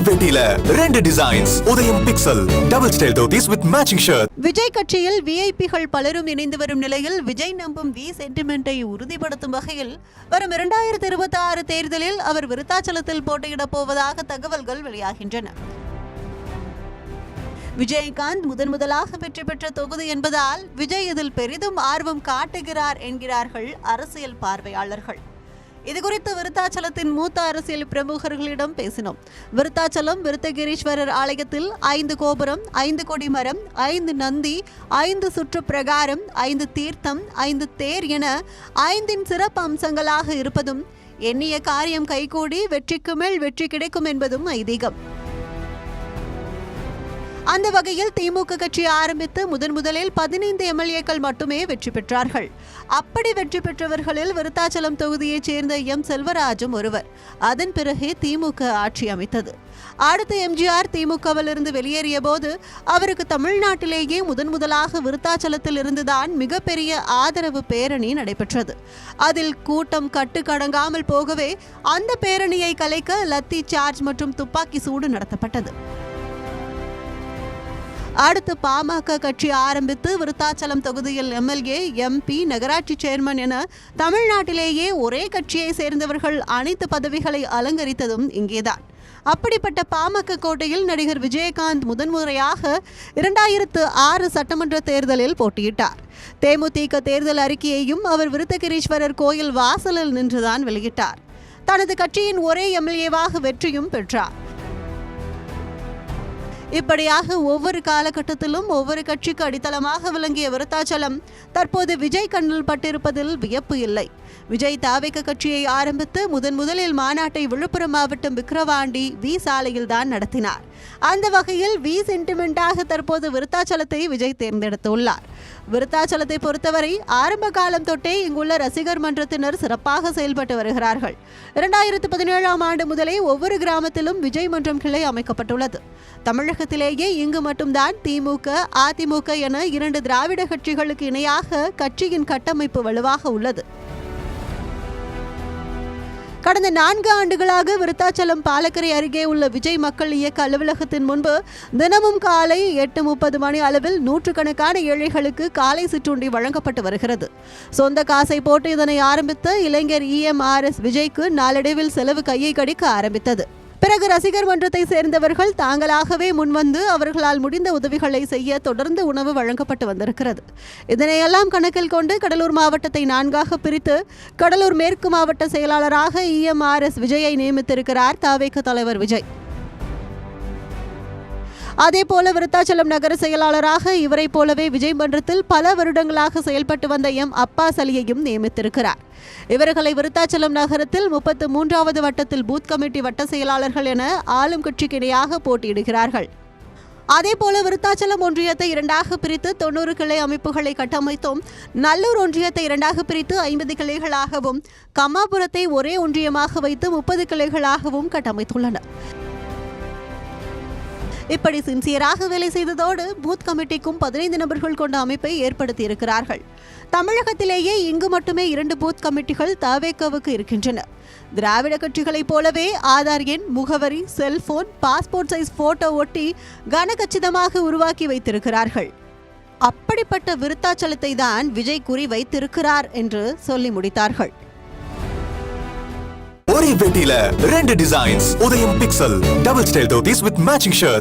வெட்டில 2 designs உதயம் pixel double style dhotis with matching shirt. Vijay கட்சியில் விஐபிகள் பலரும் இணைந்து வரும் நிலையில் விஜய் நம்பும் வி சென்டிமெண்டை உறுதிப்படுத்தும் வகையில் வரும் 2026 தேர்தலில் அவர் விருத்தாச்சலத்தில் போட்டியிடப் போவதாக தகவல்கள் வெளியாகின்றன. விஜயகாந்த் முதலாக வெற்றி பெற்ற தொகுதி என்பதால் விஜய் இதில் பெரிதும் ஆர்வம் காட்டுகிறார் என்கிறார்கள் அரசியல் பார்வையாளர்கள். இதுகுறித்து விருத்தாச்சலத்தின் மூத்த அரசியல் பிரமுகர்களிடம் பேசினோம். விருத்தாச்சலம் விருத்தகிரீஸ்வரர் ஆலயத்தில் 5 கோபுரம், 5 கொடிமரம், 5 நந்தி, 5 சுற்று பிரகாரம், 5 தீர்த்தம், 5 தேர் என 5 சிறப்பு அம்சங்களாக இருப்பதும் எண்ணிய காரியம் கைகூடி வெற்றிக்கு மேல் வெற்றி கிடைக்கும் என்பதும் ஐதீகம். அந்த வகையில் திமுக கட்சி ஆரம்பித்து முதலில் 15 எம்எல்ஏக்கள் மட்டுமே வெற்றி பெற்றார்கள். அப்படி வெற்றி பெற்றவர்களில் விருத்தாச்சலம் தொகுதியைச் சேர்ந்த எம் செல்வராஜும் ஒருவர். அதன் பிறகு திமுக ஆட்சி அமைத்தது. அடுத்து எம்ஜிஆர் திமுகவிலிருந்து வெளியேறிய போது அவருக்கு தமிழ்நாட்டிலேயே முதலாக விருத்தாச்சலத்தில் இருந்துதான் மிகப்பெரிய ஆதரவு பேரணி நடைபெற்றது. அதில் கூட்டம் கட்டுக்கடங்காமல் போகவே அந்த பேரணியை கலைக்க லத்தி சார்ஜ் மற்றும் துப்பாக்கி சூடு நடத்தப்பட்டது. அடுத்து பாமக கட்சி ஆரம்பித்து விருத்தாச்சலம் தொகுதியில் எம்எல்ஏ, எம்பி, நகராட்சி சேர்மன் என தமிழ்நாட்டிலேயே ஒரே கட்சியை சேர்ந்தவர்கள் அனைத்து பதவிகளை அலங்கரித்ததும் இங்கேதான். அப்படிப்பட்ட பாமக கோட்டையில் நடிகர் விஜயகாந்த் முதன்முறையாக 2006 சட்டமன்ற தேர்தலில் போட்டியிட்டார். தேமுதிக தேர்தல் அறிக்கையையும் அவர் விருத்தகிரீஸ்வரர் கோயில் வாசலில் நின்றுதான் வெளியிட்டார். தனது கட்சியின் ஒரே எம்எல்ஏவாக வெற்றியும் பெற்றார். இப்படியாக ஒவ்வொரு காலகட்டத்திலும் ஒவ்வொரு கட்சிக்கு அடித்தளமாக விளங்கிய விருத்தாச்சலம் தற்போது விஜய் கண்ணில் பட்டிருப்பதில் வியப்பு இல்லை. விஜய் தாவேக கட்சியை ஆரம்பித்து முதலில் மாநாட்டை விழுப்புரம் மாவட்டம் விக்கிரவாண்டி வி சாலையில் தான் நடத்தினார். அந்த வகையில் வி சென்டிமெண்டாக தற்போது விருத்தாச்சலத்தை விஜய் தேர்ந்தெடுத்துள்ளார். விருத்தாச்சலத்தை பொறுத்தவரை ஆரம்ப காலம் தொட்டே இங்குள்ள ரசிகர் மன்றத்தினர் சிறப்பாக செயல்பட்டு வருகிறார்கள். 2017ஆம் ஆண்டு முதலே ஒவ்வொரு கிராமத்திலும் விஜய் மன்றம் கிளை அமைக்கப்பட்டுள்ளது. தமிழகத்திலேயே இங்கு மட்டும்தான் திமுக, அதிமுக என 2 திராவிட கட்சிகளுக்கு இணையாக கட்சியின் கட்டமைப்பு வலுவாக உள்ளது. கடந்த 4 ஆண்டுகளாக விருத்தாச்சலம் பாலக்கரை அருகே உள்ள விஜய் மக்கள் இயக்க அலுவலகத்தின் முன்பு தினமும் காலை 8:30 மணி அளவில் நூற்றுக்கணக்கான ஏழைகளுக்கு காலை சிற்றுண்டி வழங்கப்பட்டு வருகிறது. சொந்த காசை போட்டு இதனை ஆரம்பித்த இளைஞர் EMRS விஜய்க்கு நாளடைவில் செலவு கையை கடிக்க ஆரம்பித்தது. பிறகு ரசிகர் மன்றத்தை சேர்ந்தவர்கள் தாங்களாகவே முன்வந்து அவர்களால் முடிந்த உதவிகளை செய்ய தொடர்ந்து உணவு வழங்கப்பட்டு வந்திருக்கிறது. இதனையெல்லாம் கணக்கில் கொண்டு கடலூர் மாவட்டத்தை 4ஆக பிரித்து கடலூர் மேற்கு மாவட்ட செயலாளராக EMRS விஜயை நியமித்திருக்கிறார் தாவேக தலைவர் விஜய். அதேபோல விருத்தாச்சலம் நகர செயலாளராக இவரை போலவே விஜய் மன்றத்தில் பல வருடங்களாக செயல்பட்டு வந்த எம் அப்பாஸ் அலியையும் நியமித்திருக்கிறார். இவர்களை விருத்தாச்சலம் நகரத்தில் 33வது வட்டத்தில் பூத் கமிட்டி வட்ட செயலாளர்கள் என ஆளும் கட்சிக்கு இணையாக போட்டியிடுகிறார்கள். அதேபோல விருத்தாச்சலம் ஒன்றியத்தை 2ஆக பிரித்து 90 கிளை அமைப்புகளை கட்டமைத்தும், நல்லூர் ஒன்றியத்தை 2ஆக பிரித்து 50 கிளைகளாகவும், கம்மாபுரத்தை ஒரே ஒன்றியமாக வைத்து 30 கிளைகளாகவும் கட்டமைத்துள்ளனர். இப்படி சின்சியராக வேலை செய்ததோடு பூத் கமிட்டிக்கும் 15 நபர்கள் கொண்ட அமைப்பை ஏற்படுத்தி இருக்கிறார்கள். தமிழகத்திலேயே இங்கு மட்டுமே 2 பூத் கமிட்டிகள் தாவேகவுக்கு இருக்கின்றன. திராவிட கட்சிகளைப் போலவே ஆதார் எண், முகவரி, செல்போன், பாஸ்போர்ட் சைஸ் போட்டோ ஒட்டி கனகச்சிதமாக உருவாக்கி வைத்திருக்கிறார்கள். அப்படிப்பட்ட விருத்தாச்சலத்தை தான் விஜய் குறி வைத்திருக்கிறார் என்று சொல்லி முடித்தார்கள். ஒரே வெட்டில 2 டிசைன்ஸ் உதயம் pixel double style dhotis with matching shirt.